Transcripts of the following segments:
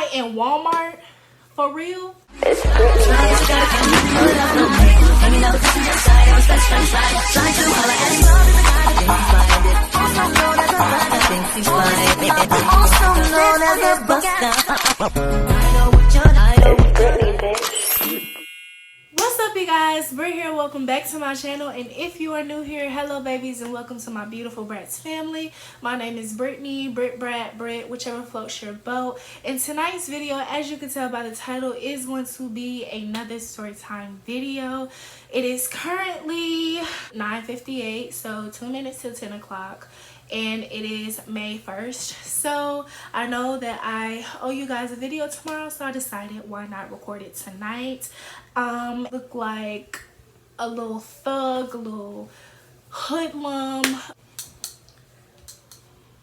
fight in Walmart? For real? What's up, you guys? We're here. Welcome back to my channel, and if you are new here, hello babies, and welcome to my beautiful brats family. My name is Brittany, Brit, Brat, Brit, whichever floats your boat. And tonight's video, as you can tell by the title, is going to be another story time video. It is currently 9:58, so 2 minutes till 10 o'clock. And it is May 1st, so I know that I owe you guys a video tomorrow, so I decided why not record it tonight. Look like a little thug, a little hoodlum. Let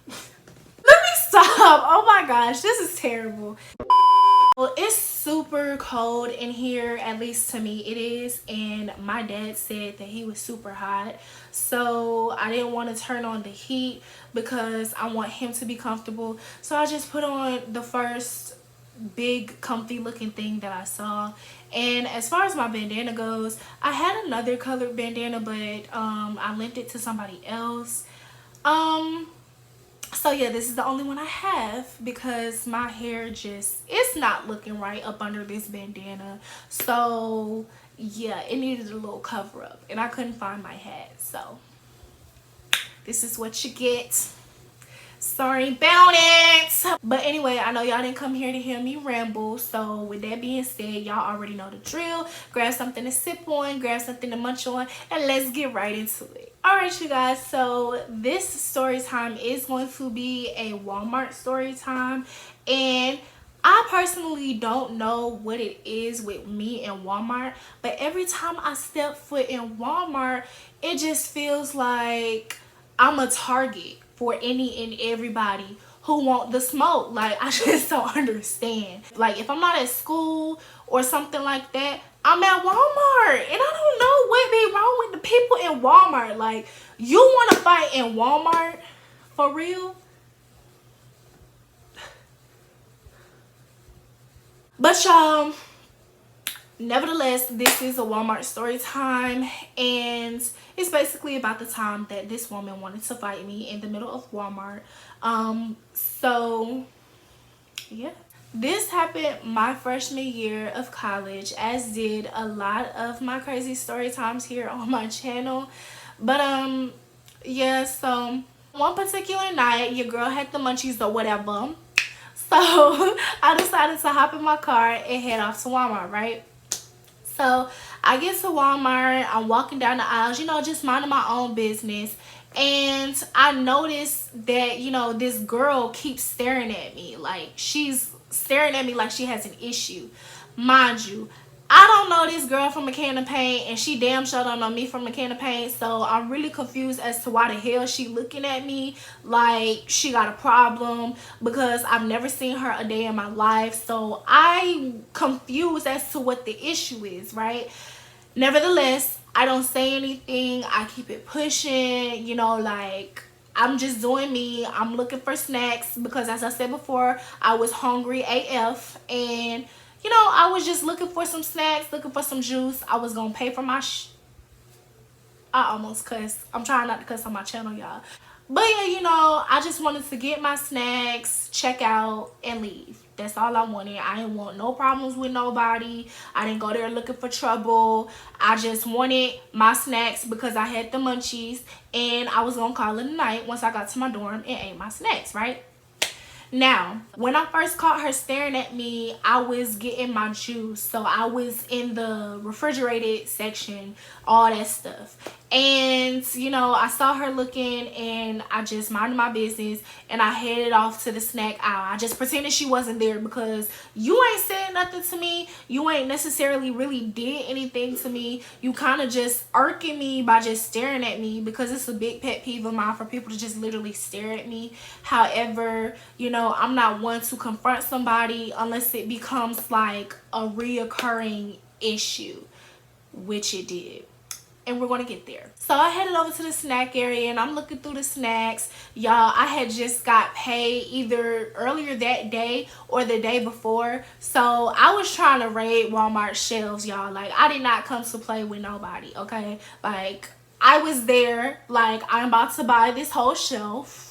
me stop. Oh my gosh, this is terrible. Well, it's super cold in here, at least to me it is, and my dad said that he was super hot, so I didn't want to turn on the heat because I want him to be comfortable. So I just put on the first big comfy looking thing that I saw. And as far as my bandana goes, I had another colored bandana, but I lent it to somebody else. So yeah, this is the only one I have because my hair just, it's not looking right up under this bandana. So yeah, it needed a little cover up and I couldn't find my hat, so this is what you get. Sorry about it. But anyway, I know y'all didn't come here to hear me ramble, so with that being said, y'all already know the drill. Grab something to sip on, grab something to munch on, and let's get right into it. Alright, you guys, so this story time is going to be a Walmart story time, and I personally don't know what it is with me and Walmart, but every time I step foot in Walmart, it just feels like I'm a target for any and everybody who want the smoke. Like, I just don't understand. Like, if I'm not at school or something like that, I'm at Walmart, and I don't know what be wrong with the people in Walmart. Like, you want to fight in Walmart? For real? But y'all, nevertheless, this is a Walmart story time, and it's basically about the time that this woman wanted to fight me in the middle of Walmart. So yeah, this happened my freshman year of college, as did a lot of my crazy story times here on my channel. But yeah, so one particular night, your girl had the munchies or whatever, so I decided to hop in my car and head off to Walmart, right? So I get to Walmart, I'm walking down the aisles, you know, just minding my own business, and I noticed that, you know, this girl keeps staring at me. Like, she's staring at me like she has an issue. Mind you, I don't know this girl from a can of paint, and she damn sure don't know me from a can of paint, so I'm really confused as to why the hell she looking at me like she got a problem, because I've never seen her a day in my life. So I'm confused as to what the issue is, right? Nevertheless, I don't say anything. I keep it pushing, you know, like, I'm just doing me. I'm looking for snacks because, as I said before, I was hungry AF, and you know, I was just looking for some snacks, looking for some juice. I was gonna pay for my I almost cussed. I'm trying not to cuss on my channel, y'all. But yeah, you know, I just wanted to get my snacks, check out, and leave. That's all I wanted. I didn't want no problems with nobody. I didn't go there looking for trouble. I just wanted my snacks because I had the munchies, and I was gonna call it a night once I got to my dorm and ate my snacks, right? Now, when I first caught her staring at me, I was getting my juice. So I was in the refrigerated section, all that stuff. And, you know, I saw her looking, and I just minded my business, and I headed off to the snack aisle. I just pretended she wasn't there because you ain't said nothing to me. You ain't necessarily really did anything to me. You kind of just irking me by just staring at me, because it's a big pet peeve of mine for people to just literally stare at me. However, you know, I'm not one to confront somebody unless it becomes like a reoccurring issue, which it did. and we're gonna get there. So I headed over to the snack area and I'm looking through the snacks. Y'all, I had just got paid either earlier that day or the day before. So I was trying to raid Walmart shelves, y'all. Like, I did not come to play with nobody, okay? Like, I was there, like, I'm about to buy this whole shelf.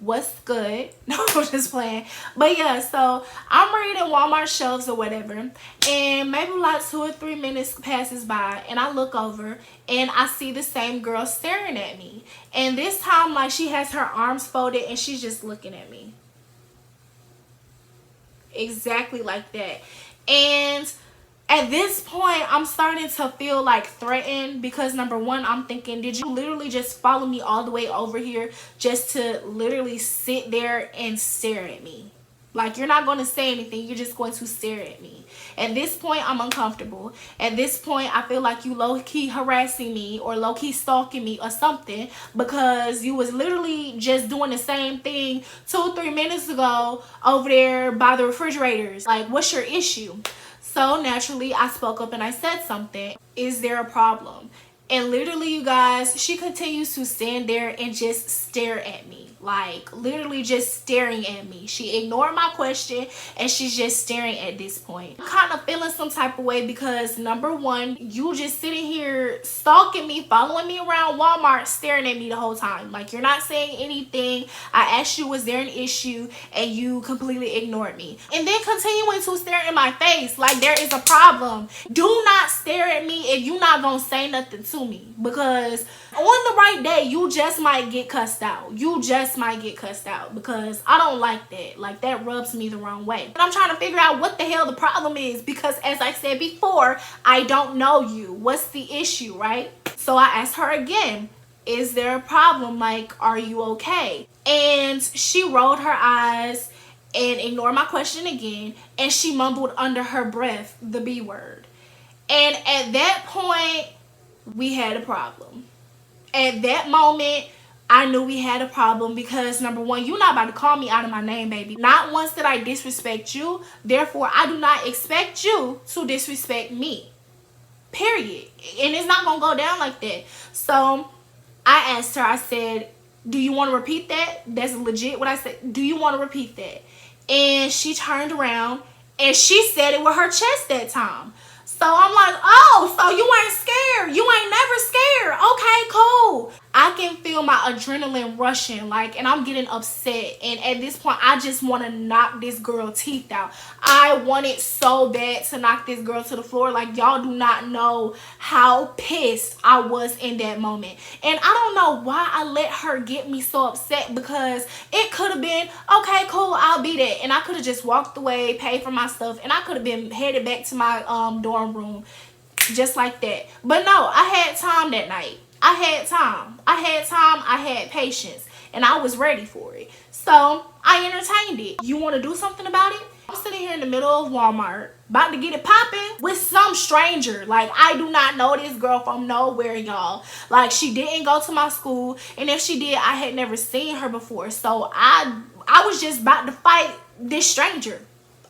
What's good? No, I'm just playing. But yeah, so I'm reading Walmart shelves or whatever, and maybe like 2 or 3 minutes passes by and I look over and I see the same girl staring at me. And this time, like, she has her arms folded and she's just looking at me. Exactly like that. And at this point, I'm starting to feel like threatened because number one, I'm thinking, did you literally just follow me all the way over here just to literally sit there and stare at me? Like, you're not going to say anything. You're just going to stare at me. At this point, I'm uncomfortable. At this point, I feel like you low-key harassing me or low-key stalking me or something, because you was literally just doing the same thing 2 or 3 minutes ago over there by the refrigerators. Like, what's your issue? So naturally, I spoke up and I said something. Is there a problem? And literally, you guys, she continues to stand there and just stare at me. Like, literally just staring at me. She ignored my question and she's just staring at this point. I'm kind of feeling some type of way because number one, you just sitting here stalking me, following me around Walmart, staring at me the whole time. Like, you're not saying anything. I asked you, was there an issue? And you completely ignored me. And then continuing to stare in my face like there is a problem. Do not stare at me if you're not gonna say nothing to me, because on the right day, you just might get cussed out. You just might get cussed out because I don't like that. Like, that rubs me the wrong way. And I'm trying to figure out what the hell the problem is because, as I said before, I don't know you. What's the issue, right? So I asked her again, is there a problem? Like, are you okay? And she rolled her eyes and ignored my question again, and she mumbled under her breath the B word. And at that point, we had a problem. At that moment, I knew we had a problem because number one, you're not about to call me out of my name, baby. Not once did I disrespect you. Therefore, I do not expect you to disrespect me. Period. And it's not going to go down like that. So I asked her, I said, do you want to repeat that? That's legit what I said. Do you want to repeat that? And she turned around and she said it with her chest that time. So I'm like, oh, so you ain't scared. You ain't never scared. Okay, cool. I can feel my adrenaline rushing, like, and I'm getting upset. And at this point, I just want to knock this girl teeth out. I wanted so bad to knock this girl to the floor. Like, y'all do not know how pissed I was in that moment. And I don't know why I let her get me so upset, because it could have been, okay, cool, I'll be there. And I could have just walked away, paid for my stuff, and I could have been headed back to my dorm room just like that. But no, I had time that night. I had time. I had patience, and I was ready for it. So I entertained it. You want to do something about it? I'm sitting here in the middle of Walmart, about to get it popping with some stranger. Like, I do not know this girl from nowhere, y'all. Like, she didn't go to my school, and if she did, I had never seen her before. So I was just about to fight this stranger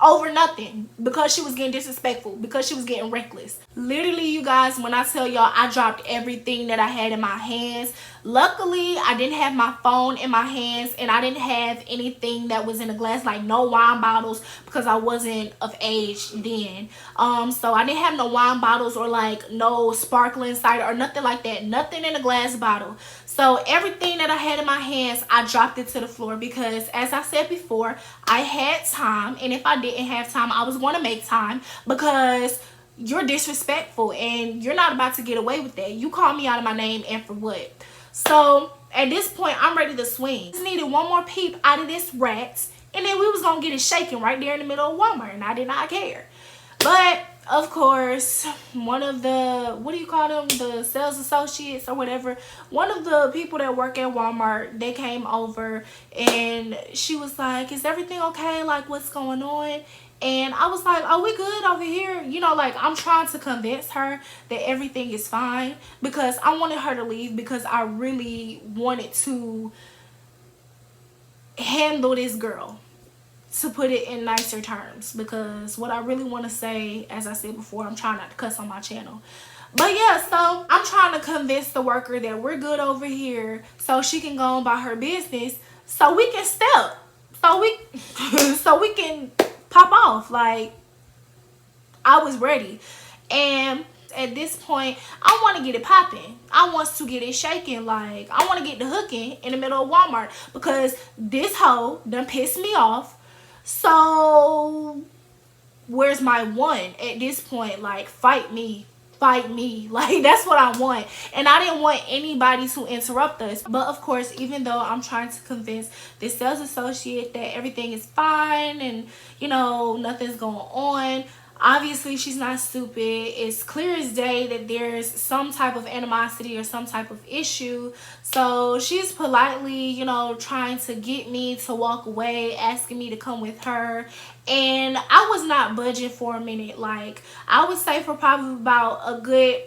over nothing, because she was getting disrespectful, because she was getting reckless. Literally, you guys, when I tell y'all, I dropped everything that I had in my hands. Luckily, I didn't have my phone in my hands, and I didn't have anything that was in a glass, like no wine bottles, because I wasn't of age then. So I didn't have no wine bottles or like no sparkling cider or nothing like that. Nothing in a glass bottle. So everything that I had in my hands, I dropped it to the floor, because as I said before, I had time, and if I didn't have time, I was going to make time, because you're disrespectful and you're not about to get away with that. You called me out of my name, and for what? So at this point, I'm ready to swing. Just needed one more peep out of this R.A.T.S, and then we was going to get it shaking right there in the middle of Walmart, and I did not care. But of course, one of the, what do you call them, the sales associates or whatever, one of the people that work at Walmart, they came over and she was like, is everything okay? Like, what's going on? And I was like, oh, we good over here. You know, like, I'm trying to convince her that everything is fine, because I wanted her to leave, because I really wanted to handle this girl, to put it in nicer terms, because what I really want to say, as I said before, I'm trying not to cuss on my channel. But yeah, so I'm trying to convince the worker that we're good over here so she can go on about her business so we can step. So we can pop off. Like, I was ready. And at this point, I want to get it popping. I want to get it shaking. Like, I want to get the hooking in the middle of Walmart because this hoe done pissed me off. So where's my one at this point? Like, fight me. Fight me. Like, that's what I want. And I didn't want anybody to interrupt us. But of course, even though I'm trying to convince this sales associate that everything is fine and, you know, nothing's going on, obviously she's not stupid. It's clear as day that there's some type of animosity or some type of issue. So she's politely, you know, trying to get me to walk away, asking me to come with her. And I was not budging for a minute. Like, I would say for probably about a good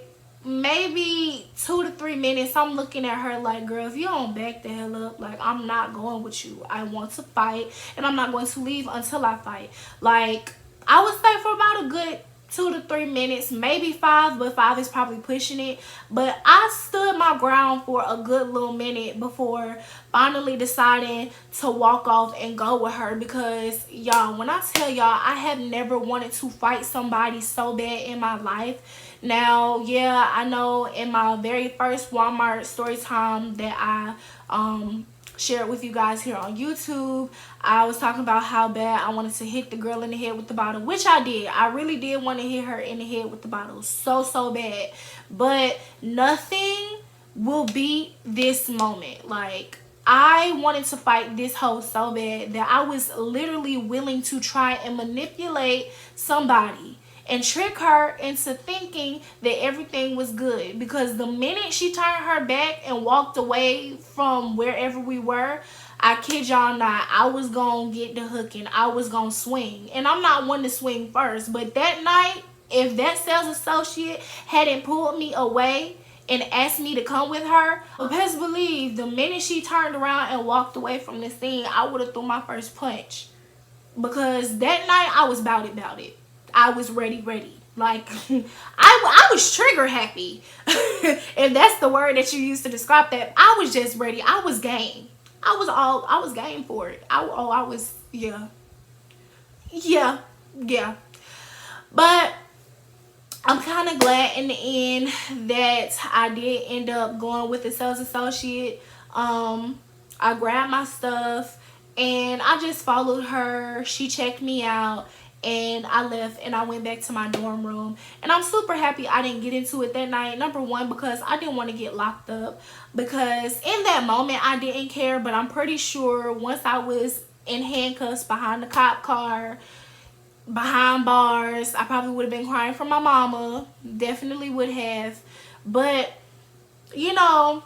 maybe 2 to 3 minutes, I'm looking at her like, girl, if you don't back the hell up, like, I'm not going with you. I want to fight, and I'm not going to leave until I fight. Like, I would say for about a good 2 to 3 minutes, maybe 5, but 5 is probably pushing it. But I stood my ground for a good little minute before finally deciding to walk off and go with her. Because, y'all, when I tell y'all, I have never wanted to fight somebody so bad in my life. Now, yeah, I know in my very first Walmart story time that I shared with you guys here on YouTube, I was talking about how bad I wanted to hit the girl in the head with the bottle, which I did. I really did want to hit her in the head with the bottle so bad. But nothing will beat this moment. Like, I wanted to fight this hoe so bad that I was literally willing to try and manipulate somebody and trick her into thinking that everything was good. Because the minute she turned her back and walked away from wherever we were, I kid y'all not, I was gonna get the hooking. I was gonna swing. And I'm not one to swing first. But that night, if that sales associate hadn't pulled me away and asked me to come with her, best believe the minute she turned around and walked away from the scene, I would have threw my first punch. Because that night, I was bout it. I was ready. Like, I was trigger happy. If that's the word that you use to describe that. I was just ready. I was game. I was game for it. Yeah. But I'm kind of glad in the end that I did end up going with the sales associate. I grabbed my stuff and I just followed her. She checked me out. And I left and I went back to my dorm room. And I'm super happy I didn't get into it that night. Number one, because I didn't want to get locked up. Because in that moment, I didn't care. But I'm pretty sure once I was in handcuffs behind the cop car, behind bars, I probably would have been crying for my mama. Definitely would have. But, you know,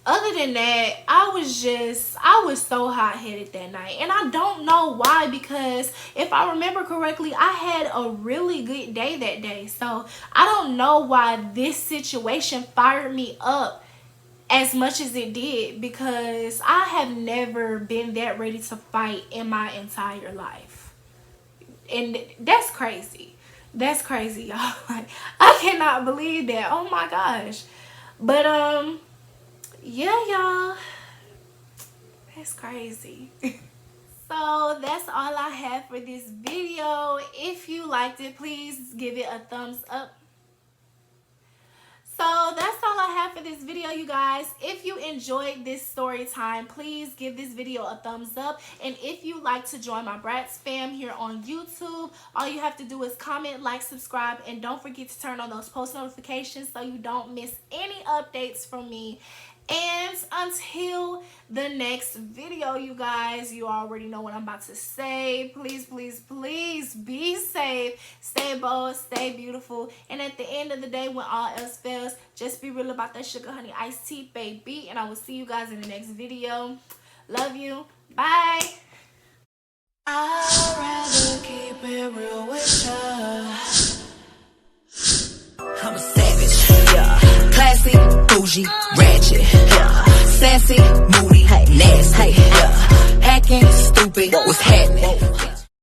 other than that, I was so hot-headed that night. And I don't know why, because if I remember correctly, I had a really good day that day. So I don't know why this situation fired me up as much as it did, because I have never been that ready to fight in my entire life. And that's crazy. That's crazy, y'all. Like, I cannot believe that. Oh my gosh. But yeah, y'all, that's crazy. So that's all I have for this video. If you liked it, please give it a thumbs up. So that's all I have for this video, you guys. If you enjoyed this story time, please give this video a thumbs up. And if you like to join my R.A.T.S fam here on YouTube, all you have to do is comment, like, subscribe, and don't forget to turn on those post notifications so you don't miss any updates from me. And until the next video, you guys, you already know what I'm about to say. Please be safe, stay bold, stay beautiful, and at the end of the day, when all else fails, just be real about that sugar honey iced tea, baby. And I will see you guys in the next video. Love you. Bye. I'd rather keep it real with ya. I'm a savage, yeah. Classy, bougie, ratchet, yeah. Sassy, moody, nasty, yeah. Hacking, stupid, what's happening?